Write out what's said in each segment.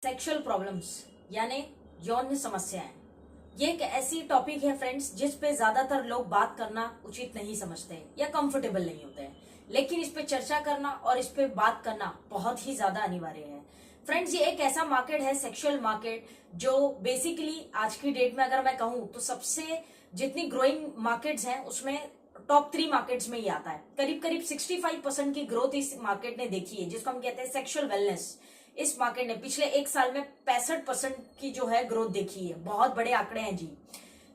Sexual problems यानी यौन समस्याएं, ये एक ऐसी टॉपिक है फ्रेंड्स जिस पे ज्यादातर लोग बात करना उचित नहीं समझते या कंफर्टेबल नहीं होते हैं, लेकिन इस पे चर्चा करना और इस पे बात करना बहुत ही ज्यादा अनिवार्य है। फ्रेंड्स, ये एक ऐसा मार्केट है, सेक्सुअल मार्केट, जो बेसिकली आज की डेट में अगर मैं कहूं तो सबसे जितनी ग्रोइंग मार्केट्स हैं उसमें टॉप 3 मार्केट्स में ही आता है। करीब करीब 65% की ग्रोथ इस मार्केट ने देखी है, जिसको हम कहते हैं सेक्सुअल वेलनेस। इस मार्केट ने पिछले एक साल में 65% की जो है ग्रोथ देखी है। बहुत बड़े आंकड़े हैं जी।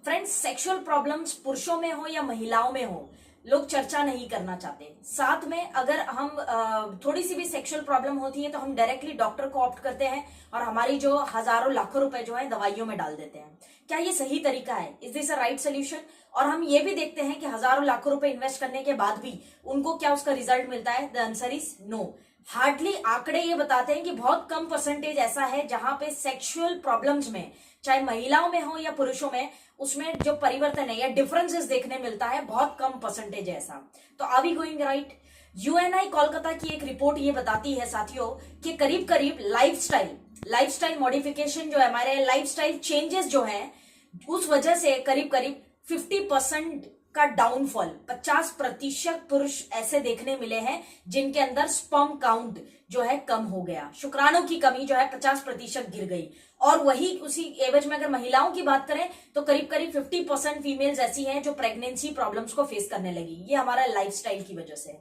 फ्रेंड्स, सेक्सुअल प्रॉब्लम्स पुरुषों में हो या महिलाओं में हो, लोग चर्चा नहीं करना चाहते। साथ में अगर हम थोड़ी सी भी सेक्सुअल प्रॉब्लम होती है तो हम डायरेक्टली डॉक्टर को ऑप्ट करते हैं और हमारी जो हजारों लाखों रुपए जो है दवाइयों में डाल देते हैं। क्या ये सही तरीका है? Is this a right solution? और हम ये भी देखते हैं कि हजारों लाखों रुपए इन्वेस्ट करने के बाद भी उनको क्या उसका रिजल्ट मिलता है? The answer is no. Hardly आंकड़े ये बताते हैं कि बहुत कम परसेंटेज ऐसा है जहां पे सेक्सुअल प्रॉब्लम्स में, चाहे महिलाओं में हो या पुरुषों में, उसमें जो परिवर्तन है या डिफरेंसेस देखने मिलता है, बहुत कम परसेंटेज है ऐसा। तो are we going right? UNI Kolkata की एक रिपोर्ट ये बताती है साथियों कि करीब करीब लाइफस्टाइल मॉडिफिकेशन जो है, हमारे लाइफस्टाइल चेंजेस जो है, उस वजह से करीब करीब 50% का डाउनफॉल, 50% पुरुष ऐसे देखने मिले हैं जिनके अंदर स्पर्म काउंट जो है कम हो गया, शुक्राणु की कमी जो है 50% गिर गई। और वही उसी एवज में अगर महिलाओं की बात करें तो करीब करीब 50% फीमेल्स ऐसी हैं जो प्रेगनेंसी प्रॉब्लम्स को फेस करने लगी। ये हमारा लाइफस्टाइल की वजह से।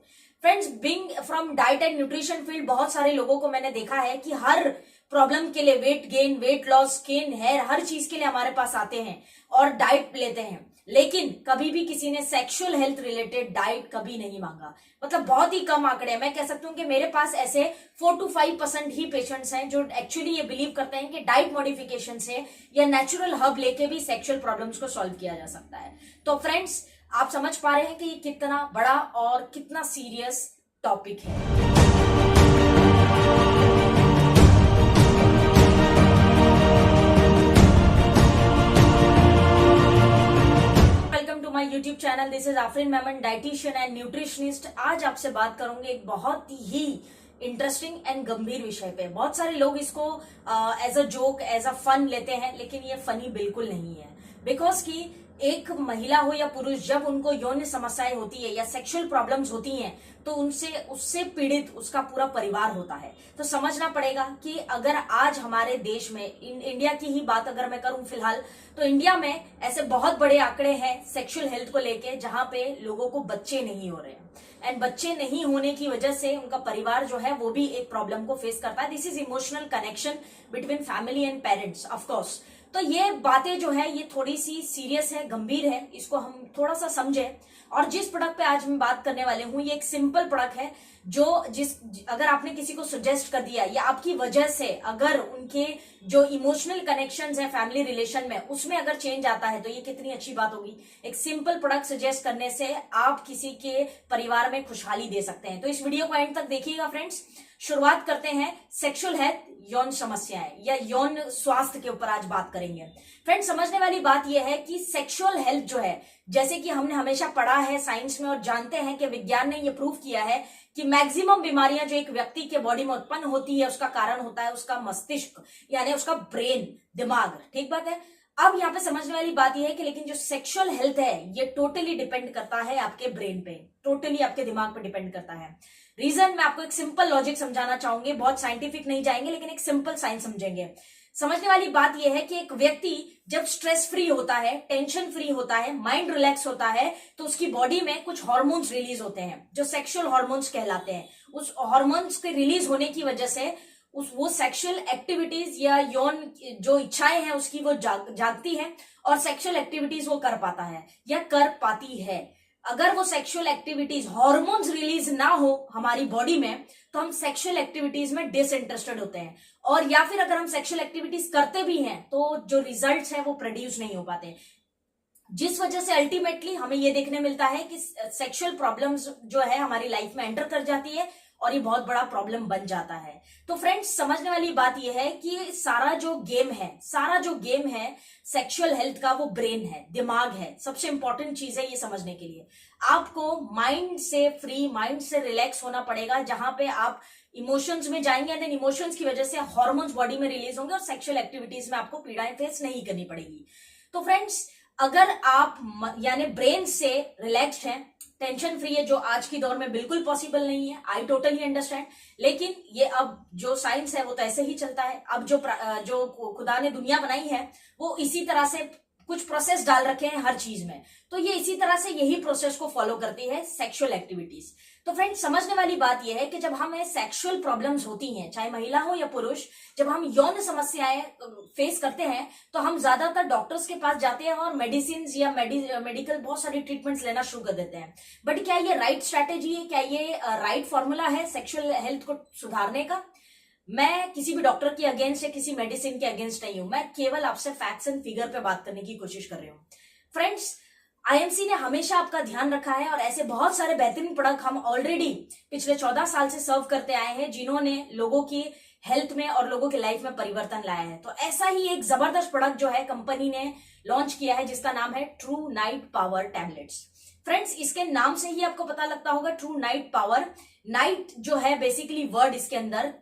Friends, being from diet and nutrition field, बहुत सारे लोगों को मैंने देखा है कि हर प्रॉब्लम के लिए, weight gain, weight loss, skin, hair, हर चीज के लिए हमारे पास आते हैं और डाइट लेते हैं, लेकिन कभी भी किसी ने सेक्सुअल हेल्थ रिलेटेड डाइट कभी नहीं मांगा। मतलब बहुत ही कम आंकड़े हैं। मैं कह सकती हूँ कि मेरे पास ऐसे 4 to 5% ही पेशेंट्स हैं जो एक्चुअली ये बिलीव करते हैं कि डाइट मॉडिफिकेशन से या नेचुरल हर्ब लेके भी सेक्सुअल प्रॉब्लम्स को सॉल्व किया जा सकता है। तो फ्रेंड्स, आप समझ पा रहे हैं कि ये कितना बड़ा और कितना सीरियस टॉपिक है। My YouTube channel, this is Afreen Memon, dietitian and nutritionist. आज आपसे बात करूंगी एक बहुत ही इंटरेस्टिंग एंड गंभीर विषय पे। बहुत सारे लोग इसको as a joke, as a fun लेते हैं, लेकिन ये फनी बिल्कुल नहीं है। बिकॉज कि एक महिला हो या पुरुष, जब उनको यौन समस्याएं होती है या सेक्सुअल प्रॉब्लम्स होती हैं, तो उससे पीड़ित उसका पूरा परिवार होता है। तो समझना पड़ेगा कि अगर आज हमारे देश में, इंडिया की ही बात अगर मैं करूं फिलहाल, तो इंडिया में ऐसे बहुत बड़े आंकड़े हैं सेक्सुअल हेल्थ को लेके, जहां पे लोगों को बच्चे नहीं हो रहे हैं। एंड बच्चे नहीं होने की वजह से उनका परिवार जो है वो भी एक प्रॉब्लम को फेस करता है। This is emotional connection between family and parents, of course. तो ये बातें जो है ये थोड़ी सी सीरियस है, गंभीर है, इसको हम थोड़ा सा समझें। और जिस प्रोडक्ट पे आज मैं बात करने वाले हूं, ये एक सिंपल प्रोडक्ट है जो अगर आपने किसी को सजेस्ट कर दिया या आपकी वजह से अगर उनके जो इमोशनल कनेक्शंस है फैमिली रिलेशन में, उसमें अगर चेंज आता है, तो ये कितनी अच्छी बात होगी। एक सिंपल प्रोडक्ट सजेस्ट करने से आप किसी के परिवार में खुशहाली दे सकते हैं। तो इस वीडियो को एंड तक देखिएगा फ्रेंड्स। शुरुआत करते हैं सेक्सुअल हेल्थ, यौन समस्याएं या यौन स्वास्थ्य के ऊपर आज बात करेंगे। फ्रेंड्स, समझने वाली बात यह है कि सेक्सुअल हेल्थ जो है, जैसे कि हमने हमेशा पढ़ा है साइंस में और जानते हैं कि विज्ञान ने यह प्रूव किया है कि मैक्सिमम बीमारियां जो एक व्यक्ति के बॉडी में उत्पन्न होती है, उसका कारण होता है उसका मस्तिष्क, यानी उसका ब्रेन, दिमाग। ठीक बात है। अब यहाँ पे समझने वाली बात यह है कि लेकिन जो सेक्सुअल हेल्थ है ये टोटली डिपेंड करता है आपके ब्रेन पे, टोटली आपके दिमाग पे डिपेंड करता है। रीजन मैं आपको एक सिंपल लॉजिक समझाना चाहूंगी, बहुत साइंटिफिक नहीं जाएंगे, लेकिन एक सिंपल साइंस समझेंगे। समझने वाली बात यह है कि एक व्यक्ति जब स्ट्रेस फ्री होता है, टेंशन फ्री होता है, माइंड रिलैक्स होता है, तो उसकी बॉडी में कुछ हार्मोन्स रिलीज होते हैं जो सेक्सुअल हार्मोन्स कहलाते हैं। उस हार्मोन्स के रिलीज होने की वजह से वो सेक्सुअल एक्टिविटीज या यौन जो इच्छाएं हैं उसकी वो जागती है और सेक्सुअल एक्टिविटीज वो कर पाता है या कर पाती है। अगर वो सेक्सुअल एक्टिविटीज, हार्मोन्स रिलीज ना हो हमारी बॉडी में, तो हम सेक्सुअल एक्टिविटीज में डिसइंटरेस्टेड होते हैं, और या फिर अगर हम सेक्सुअल एक्टिविटीज करते भी हैं तो जो रिजल्ट्स हैं वो प्रोड्यूस नहीं हो पाते, जिस वजह से अल्टीमेटली हमें ये देखने मिलता है कि सेक्सुअल प्रॉब्लम्स जो है हमारी लाइफ में एंटर कर जाती है और ये बहुत बड़ा प्रॉब्लम बन जाता है। तो फ्रेंड्स, समझने वाली बात ये है कि सारा जो गेम है सेक्सुअल हेल्थ का, वो ब्रेन है, दिमाग है। सबसे इंपॉर्टेंट चीज है ये समझने के लिए। आपको माइंड से फ्री, माइंड से रिलैक्स होना पड़ेगा, जहां पे आप इमोशंस में जाएंगे, एंड इमोशंस की वजह से हार्मोन्स बॉडी में रिलीज होंगे और सेक्सुअल एक्टिविटीज में आपको पीड़ाएं फेस नहीं करनी पड़ेगी। तो फ्रेंड्स, अगर आप यानी ब्रेन से रिलैक्स्ड हैं, टेंशन फ्री है, जो आज की दौर में बिल्कुल पॉसिबल नहीं है, आई टोटली अंडरस्टैंड, लेकिन ये अब जो साइंस है वो तो ऐसे ही चलता है। अब जो खुदा ने दुनिया बनाई है वो इसी तरह से कुछ प्रोसेस डाल रखे हैं हर चीज में, तो ये इसी तरह से यही प्रोसेस को फॉलो करती है सेक्सुअल एक्टिविटीज। तो फ्रेंड्स, समझने वाली बात यह है कि जब हमें सेक्सुअल प्रॉब्लम्स होती हैं, चाहे महिला हो या पुरुष, जब हम यौन समस्याएं फेस करते हैं तो हम ज्यादातर डॉक्टर्स के पास जाते हैं और मेडिसिन या मेडिकल बहुत सारी ट्रीटमेंट्स लेना शुरू कर देते हैं। बट क्या ये राइट स्ट्रैटेजी है? क्या ये राइट फॉर्मूला है सेक्सुअल हेल्थ को सुधारने का? मैं किसी भी डॉक्टर के अगेंस्ट या किसी मेडिसिन के अगेंस्ट नहीं हूं, मैं केवल आपसे फैक्ट्स एंड फिगर पे बात करने की कोशिश कर रही हूं। फ्रेंड्स, आईएमसी ने हमेशा आपका ध्यान रखा है और ऐसे बहुत सारे बेहतरीन प्रोडक्ट हम ऑलरेडी पिछले 14 साल से सर्व करते आए हैं, जिन्होंने लोगों की हेल्थ में और लोगों की लाइफ में परिवर्तन लाया है। तो ऐसा ही एक जबरदस्त प्रोडक्ट जो है कंपनी ने लॉन्च किया है, जिसका नाम है true night power tablets. Friends, इसके नाम से ही आपको पता लगता होगा ट्रू नाइट पावर। नाइट जो है बेसिकली वर्ड इसके अंदर,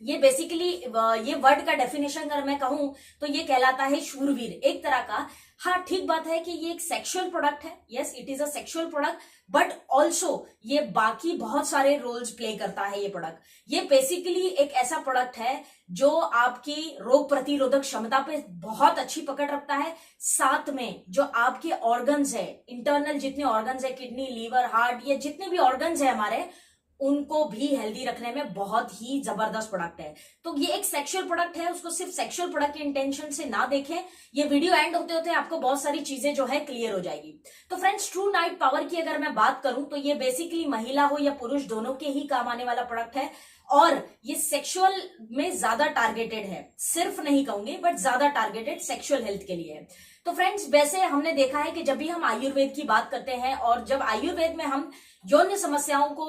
ये बेसिकली ये वर्ड का डेफिनेशन अगर मैं कहूं तो ये कहलाता है शूरवीर एक तरह का। हाँ, ठीक बात है कि ये एक सेक्सुअल प्रोडक्ट है, yes it is a sexual product, but also ये बाकी बहुत सारे रोल्स प्ले करता है ये प्रोडक्ट। ये बेसिकली एक ऐसा प्रोडक्ट है जो आपकी रोग प्रतिरोधक क्षमता पे बहुत अच्छी पकड़ रखता है, साथ में जो आपके ऑर्गन्स है, इंटरनल जितने ऑर्गन्स है, किडनी, लीवर, हार्ट, ये जितने भी ऑर्गन्स है हमारे, उनको भी हेल्दी रखने में बहुत ही जबरदस्त प्रोडक्ट है। तो ये एक सेक्सुअल प्रोडक्ट है, उसको सिर्फ सेक्सुअल प्रोडक्ट के इंटेंशन से ना देखें। ये वीडियो एंड होते होते आपको बहुत सारी चीजें जो है क्लियर हो जाएगी। तो फ्रेंड्स, ट्रू नाइट पावर की अगर मैं बात करूं तो ये बेसिकली महिला हो या पुरुष दोनों के ही काम आने वाला प्रोडक्ट है, और ये सेक्सुअल में ज्यादा टारगेटेड है, सिर्फ नहीं कहूंगी बट ज्यादा टारगेटेड सेक्सुअल हेल्थ के लिए है। तो फ्रेंड्स, वैसे हमने देखा है कि जब भी हम आयुर्वेद की बात करते हैं और जब आयुर्वेद में हम यौन समस्याओं को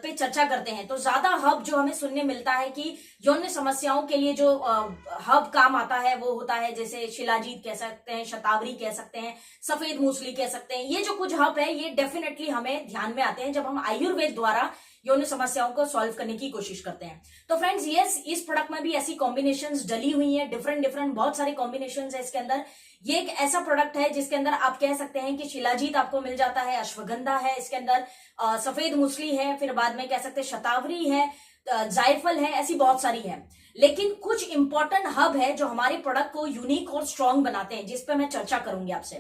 पे चर्चा करते हैं तो ज्यादा हब जो हमें सुनने मिलता है कि यौन समस्याओं के लिए जो हब काम आता है वो होता है, जैसे शिलाजीत कह सकते हैं, शतावरी कह सकते हैं, सफेद मूसली कह सकते हैं। ये जो कुछ हब है ये डेफिनेटली हमें ध्यान में आते हैं जब हम आयुर्वेद द्वारा यौन समस्याओं को सॉल्व करने की कोशिश करते हैं। तो फ्रेंड्स, यस इस प्रोडक्ट में भी ऐसी कॉम्बिनेशंस डली हुई हैं, डिफरेंट बहुत सारे कॉम्बिनेशंस है इसके अंदर। ये एक ऐसा प्रोडक्ट है जिसके अंदर आप कह सकते हैं कि शिलाजीत आपको मिल जाता है, अश्वगंधा है इसके अंदर, सफेद मूसली है, फिर बाद में कह सकते हैं शतावरी है, जायफल है, ऐसी बहुत सारी है। लेकिन कुछ इंपॉर्टेंट हब है जो हमारे प्रोडक्ट को यूनिक और स्ट्रॉन्ग बनाते हैं, जिस पे मैं चर्चा करूंगी आपसे।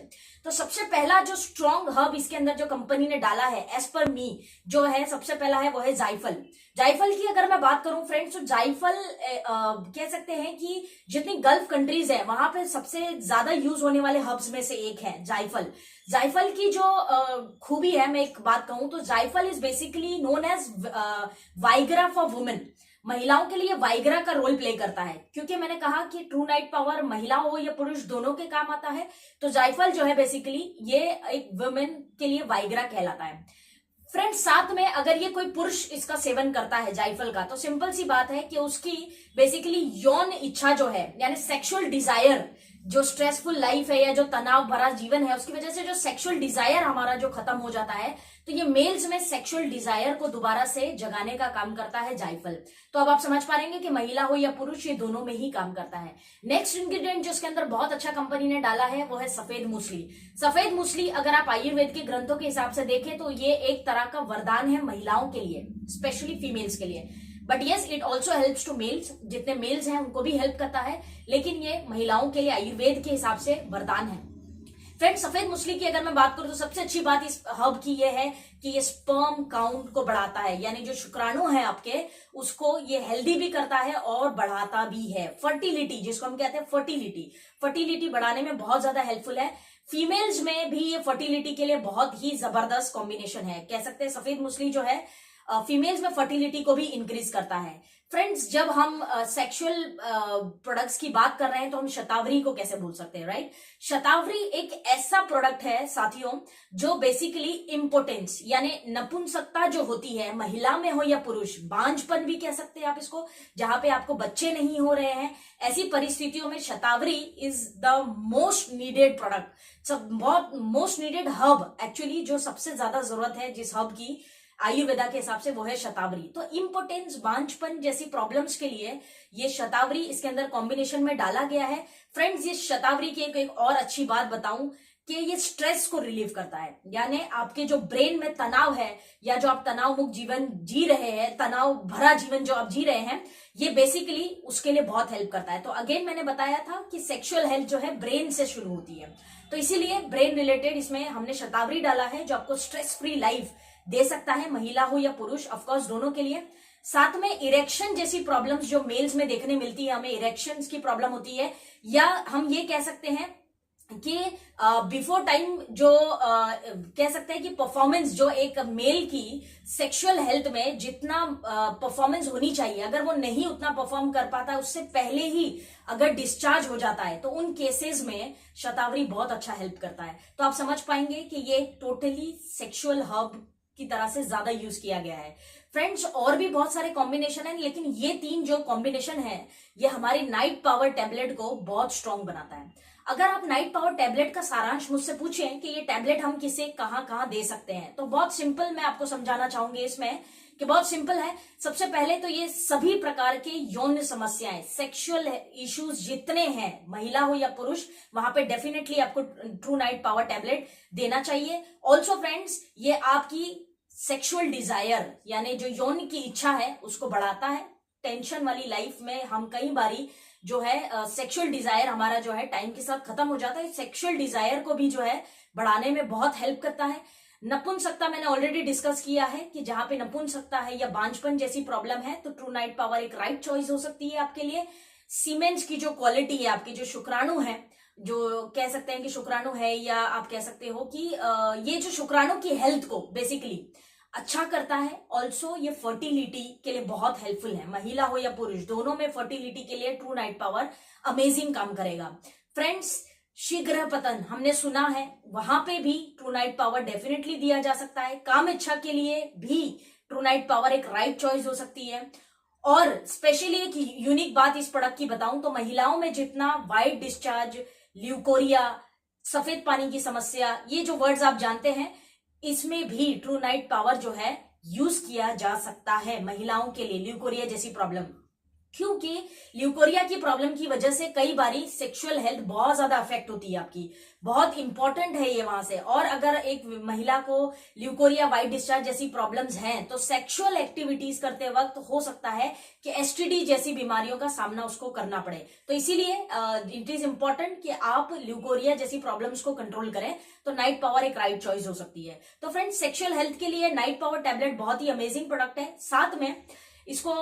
तो सबसे पहला जो स्ट्रॉन्ग हब इसके अंदर जो कंपनी ने डाला है एज पर मी जो है, सबसे पहला है वो है जायफल। जायफल की अगर मैं बात करूं फ्रेंड्स, तो जायफल कह सकते हैं कि जितनी गल्फ कंट्रीज है वहां पे सबसे ज्यादा यूज होने वाले हब्स में से एक है जायफल। जायफल की जो खूबी है, मैं एक बात कहूं तो जायफल is basically known as Viagra for women. महिलाओं के लिए वाइग्रा का रोल प्ले करता है, क्योंकि मैंने कहा कि ट्रू नाइट पावर महिला हो या पुरुष दोनों के काम आता है, तो जायफल जो है बेसिकली ये एक वुमेन के लिए वाइग्रा कहलाता है। फ्रेंड्स, साथ में अगर ये कोई पुरुष इसका सेवन करता है जायफल का, तो सिंपल सी बात है कि उसकी बेसिकली यौन इच्छा जो है, यानी सेक्सुअल डिजायर, जो स्ट्रेसफुल लाइफ है या जो तनाव भरा जीवन है, उसकी वजह से जो सेक्सुअल डिजायर हमारा जो खत्म हो जाता है, तो ये मेल्स में सेक्सुअल डिजायर को दोबारा से जगाने का काम करता है जायफल। तो अब आप समझ पाएंगे कि महिला हो या पुरुष ये दोनों में ही काम करता है। नेक्स्ट इंग्रेडिएंट जो इसके अंदर बहुत अच्छा कंपनी ने डाला है वो है सफेद मूसली। सफेद मूसली अगर आप आयुर्वेद के ग्रंथों के हिसाब से देखें तो ये एक तरह का वरदान है महिलाओं के लिए, स्पेशली फीमेल्स के लिए। But yes it also helps to males, जितने मेल्स हैं उनको भी हेल्प करता है, लेकिन ये महिलाओं के लिए आयुर्वेद के हिसाब से वरदान है। फ्रेंड, सफेद मूसली की अगर मैं बात करूं तो सबसे अच्छी बात इस हब की ये है कि ये स्पर्म काउंट को बढ़ाता है, यानी जो शुक्राणु है आपके उसको ये हेल्दी भी करता है और बढ़ाता भी है। फर्टिलिटी जिसको हम कहते हैं फर्टिलिटी बढ़ाने में बहुत ज्यादा हेल्पफुल है। फीमेल्स में भी ये फर्टिलिटी के लिए बहुत ही जबरदस्त कॉम्बिनेशन है, कह सकते हैं सफेद मूसली जो है फीमेल्स में फर्टिलिटी को भी इंक्रीज करता है। फ्रेंड्स, जब हम सेक्सुअल प्रोडक्ट्स की बात कर रहे हैं तो हम शतावरी को कैसे भूल सकते हैं, राइट? शतावरी एक ऐसा प्रोडक्ट है साथियों जो बेसिकली इम्पोर्टेंस यानी नपुंसकता जो होती है, महिला में हो या पुरुष, बांझपन भी कह सकते हैं आप इसको, जहां पे आपको बच्चे नहीं हो रहे हैं, ऐसी परिस्थितियों में shatavari is the most needed product, बहुत मोस्ट नीडेड हब एक्चुअली, जो सबसे ज्यादा जरूरत है जिस हब की आयुर्वेदा के हिसाब से वो है शतावरी। तो इम्पोर्टेंस, बांझपन जैसी प्रॉब्लम्स के लिए ये शतावरी इसके अंदर कॉम्बिनेशन में डाला गया है। फ्रेंड्स, ये शतावरी की एक और अच्छी बात बताऊं कि ये स्ट्रेस को रिलीव करता है, यानी आपके जो ब्रेन में तनाव है या जो आप तनाव मुक्त जीवन जी रहे हैं, तनाव भरा जीवन जो आप जी रहे हैं, ये बेसिकली उसके लिए बहुत हेल्प करता है। तो अगेन मैंने बताया था कि सेक्सुअल हेल्थ जो है ब्रेन से शुरू होती है, तो इसीलिए ब्रेन रिलेटेड इसमें हमने शतावरी डाला है जो आपको स्ट्रेस फ्री लाइफ दे सकता है, महिला हो या पुरुष, ऑफकोर्स दोनों के लिए। साथ में इरेक्शन जैसी प्रॉब्लम्स जो मेल्स में देखने मिलती है, हमें इरेक्शन की प्रॉब्लम होती है, या हम ये कह सकते हैं कि बिफोर टाइम जो कह सकते हैं कि परफॉर्मेंस जो एक मेल की सेक्सुअल हेल्थ में जितना परफॉर्मेंस होनी चाहिए, अगर वो नहीं उतना परफॉर्म कर पाता, उससे पहले ही अगर डिस्चार्ज हो जाता है, तो उन केसेस में शतावरी बहुत अच्छा हेल्प करता है। तो आप समझ पाएंगे कि ये टोटली सेक्सुअल हर्ब की तरह से ज्यादा यूज किया गया है। फ्रेंड्स, और भी बहुत सारे कॉम्बिनेशन हैं, लेकिन ये 3 जो कॉम्बिनेशन है ये हमारी नाइट पावर टेबलेट को बहुत स्ट्रॉन्ग बनाता है। अगर आप नाइट पावर टेबलेट का सारांश मुझसे पूछें कि ये टेबलेट हम किसे कहां कहां दे सकते हैं, तो बहुत सिंपल मैं आपको समझाना चाहूंगी इसमें कि बहुत सिंपल है। सबसे पहले तो ये सभी प्रकार के यौन समस्याएं, सेक्सुअल इश्यूज जितने हैं, महिला हो या पुरुष, वहां पे डेफिनेटली आपको ट्रू नाइट पावर टेबलेट देना चाहिए। ऑल्सो फ्रेंड्स, ये आपकी सेक्सुअल डिजायर यानी जो यौन की इच्छा है उसको बढ़ाता है। टेंशन वाली लाइफ में हम कई बारी जो है सेक्सुअल डिजायर हमारा जो है टाइम के साथ खत्म हो जाता है, सेक्सुअल डिजायर को भी जो है बढ़ाने में बहुत हेल्प करता है। नपुंसकता मैंने ऑलरेडी डिस्कस किया है कि जहां पे नपुंसकता है या बांझपन जैसी प्रॉब्लम है तो ट्रू नाइट पावर एक राइट चॉइस हो सकती है आपके लिए। सीमेंस की जो क्वालिटी है, आपकी जो शुक्राणु है, जो कह सकते हैं कि शुक्राणु है, या आप कह सकते हो कि ये जो शुक्राणु की हेल्थ को बेसिकली अच्छा करता है। ऑल्सो ये फर्टिलिटी के लिए बहुत हेल्पफुल है, महिला हो या पुरुष दोनों में फर्टिलिटी के लिए ट्रू नाइट पावर अमेजिंग काम करेगा। फ्रेंड्स, शीघ्र पतन हमने सुना है, वहां पे भी ट्रू नाइट पावर डेफिनेटली दिया जा सकता है। काम इच्छा के लिए भी ट्रू नाइट पावर एक राइट चॉइस हो सकती है। और स्पेशली एक यूनिक बात इस प्रोडक्ट की बताऊं तो महिलाओं में जितना वाइट डिस्चार्ज, ल्यूकोरिया, सफेद पानी की समस्या, ये जो वर्ड्स आप जानते हैं, इसमें भी ट्रू नाइट पावर जो है यूज किया जा सकता है महिलाओं के लिए, ल्यूकोरिया जैसी प्रॉब्लम। क्योंकि ल्यूकोरिया की प्रॉब्लम की वजह से कई बारी सेक्सुअल हेल्थ बहुत ज्यादा अफेक्ट होती है आपकी, बहुत इंपॉर्टेंट है ये वहां से। और अगर एक महिला को ल्यूकोरिया, वाइट डिस्चार्ज जैसी प्रॉब्लम्स हैं तो सेक्सुअल एक्टिविटीज करते वक्त हो सकता है कि एसटीडी जैसी बीमारियों का सामना उसको करना पड़े। तो इसीलिए इट इज इंपॉर्टेंट कि आप ल्यूकोरिया जैसी प्रॉब्लम्स को कंट्रोल करें, तो नाइट पावर एक राइट चॉइस हो सकती है। तो फ्रेंड्स, सेक्सुअल हेल्थ के लिए नाइट पावर टैबलेट बहुत ही अमेजिंग प्रोडक्ट है। साथ में इसको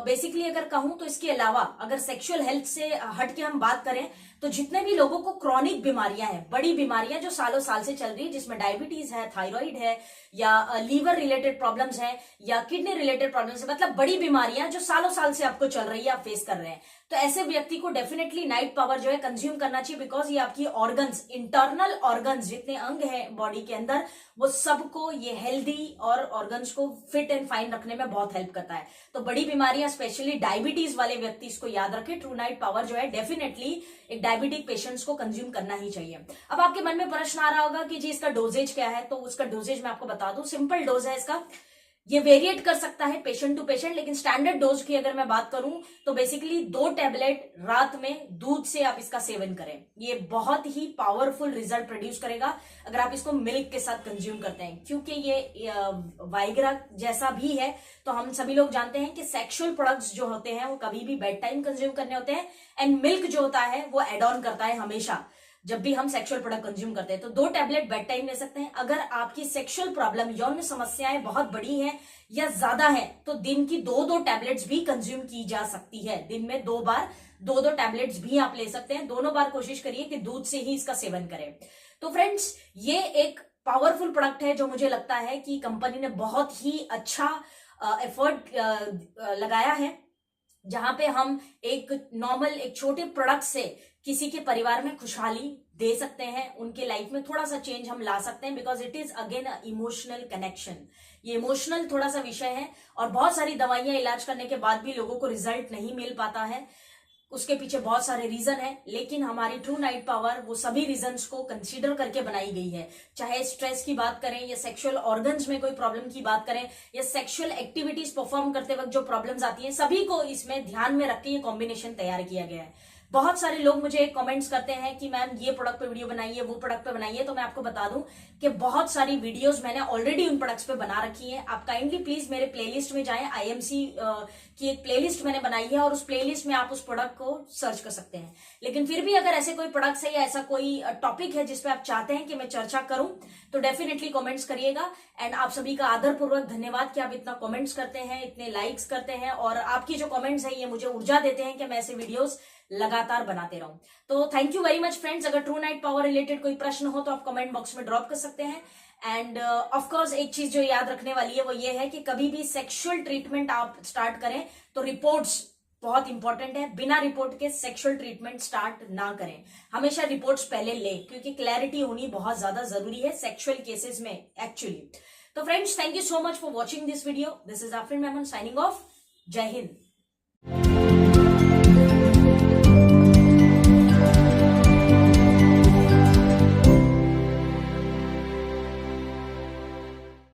बेसिकली अगर कहूं तो इसके अलावा अगर सेक्सुअल हेल्थ से हट के हम बात करें तो जितने भी लोगों को क्रॉनिक बीमारियां हैं, बड़ी बीमारियां जो सालों साल से चल रही है, जिसमें डायबिटीज है, थायराइड है, या लीवर रिलेटेड प्रॉब्लम्स है, या किडनी रिलेटेड प्रॉब्लम्स है, मतलब बड़ी बीमारियां जो सालों साल से आपको चल रही है, आप फेस कर रहे हैं, तो ऐसे व्यक्ति को डेफिनेटली नाइट पावर जो है कंज्यूम करना चाहिए। बिकॉज ये आपकी ऑर्गन्स, इंटरनल ऑर्गन्स जितने अंग है बॉडी के अंदर, वो सबको ये हेल्दी और ऑर्गन्स को फिट एंड फाइन रखने में बहुत हेल्प करता है। तो बड़ी बीमारियां, स्पेशली डायबिटीज वाले व्यक्ति इसको याद रखें, ट्रू नाइट पावर जो है डेफिनेटली एक डायबिटिक पेशेंट्स को कंज्यूम करना ही चाहिए। अब आपके मन में प्रश्न आ रहा होगा कि जी इसका डोजेज क्या है, तो उसका डोजेज मैं आपको बता दूं, सिंपल डोज है इसका। ये वेरिएट कर सकता है पेशेंट टू पेशेंट, लेकिन स्टैंडर्ड डोज की अगर मैं बात करूं तो बेसिकली 2 टैबलेट रात में दूध से आप इसका सेवन करें। ये बहुत ही पावरफुल रिजल्ट प्रोड्यूस करेगा अगर आप इसको मिल्क के साथ कंज्यूम करते हैं, क्योंकि ये वाइग्रा जैसा भी है। तो हम सभी लोग जानते हैं कि सेक्सुअल प्रोडक्ट्स जो होते हैं वो कभी भी बेड टाइम कंज्यूम करने होते हैं, एंड मिल्क जो होता है वो एड ऑन करता है हमेशा जब भी हम सेक्सुअल प्रोडक्ट कंज्यूम करते हैं। तो 2 टैबलेट बेड टाइम ले सकते हैं। अगर आपकी सेक्सुअल प्रॉब्लम, यौन समस्याएं बहुत बड़ी हैं या ज्यादा है, तो दिन की 2-2 टैबलेट्स भी कंज्यूम की जा सकती है। दिन में 2 बार 2-2 टैबलेट्स भी आप ले सकते हैं। दोनों बार कोशिश करिए कि दूध से ही इसका सेवन करें। तो फ्रेंड्स, ये एक पावरफुल प्रोडक्ट है जो मुझे लगता है कि कंपनी ने बहुत ही अच्छा एफर्ट लगाया है, जहां पे हम एक नॉर्मल, एक छोटे प्रोडक्ट से किसी के परिवार में खुशहाली दे सकते हैं, उनके लाइफ में थोड़ा सा चेंज हम ला सकते हैं। Because it is again emotional connection, ये इमोशनल थोड़ा सा विषय है, और बहुत सारी दवाइयां इलाज करने के बाद भी लोगों को रिजल्ट नहीं मिल पाता है। उसके पीछे बहुत सारे रीजन है, लेकिन हमारी ट्रू नाइट पावर वो सभी रीजंस को कंसीडर करके बनाई गई है। चाहे स्ट्रेस की बात करें या सेक्सुअल ऑर्गन्स में कोई प्रॉब्लम की बात करें या सेक्सुअल एक्टिविटीज परफॉर्म करते वक्त जो प्रॉब्लम्स आती हैं, सभी को इसमें ध्यान में रख के ये कॉम्बिनेशन तैयार किया गया है। बहुत सारे लोग मुझे कमेंट्स करते हैं कि मैम ये प्रोडक्ट पे वीडियो बनाइए, वो प्रोडक्ट पे बनाइए। तो मैं आपको बता दूं कि बहुत सारी वीडियोस मैंने ऑलरेडी उन प्रोडक्ट्स पे बना रखी है। आप काइंडली प्लीज मेरे प्लेलिस्ट में जाएं। आईएमसी की एक प्लेलिस्ट मैंने बनाई है और उस प्लेलिस्ट में आप उस प्रोडक्ट को सर्च कर सकते हैं। लेकिन फिर भी अगर ऐसे कोई प्रोडक्ट्स है या ऐसा कोई टॉपिक है जिसपे आप चाहते हैं कि मैं चर्चा करूं, तो डेफिनेटली कमेंट्स करिएगा। एंड आप सभी का आदरपूर्वक धन्यवाद कि आप इतना कमेंट्स करते हैं, इतने लाइक्स करते हैं, और आपकी जो कमेंट्स है ये मुझे ऊर्जा देते हैं कि मैं ऐसे वीडियोस लगातार बनाते रहूं। तो thank you very much friends. अगर ट्रू नाइट पावर रिलेटेड कोई प्रश्न हो तो आप कमेंट बॉक्स में ड्रॉप कर सकते हैं। एंड ऑफ कोर्स एक चीज जो याद रखने वाली है वो ये है कि कभी भी सेक्सुअल ट्रीटमेंट आप स्टार्ट करें तो रिपोर्ट्स बहुत इंपॉर्टेंट है। बिना रिपोर्ट के सेक्सुअल ट्रीटमेंट स्टार्ट ना करें, हमेशा रिपोर्ट्स पहले ले, क्योंकि क्लैरिटी होनी बहुत ज्यादा जरूरी है सेक्सुअल केसेस में एक्चुअली। तो friends, thank you so much for watching this video. This is Afreen Memon signing off. जय हिंद।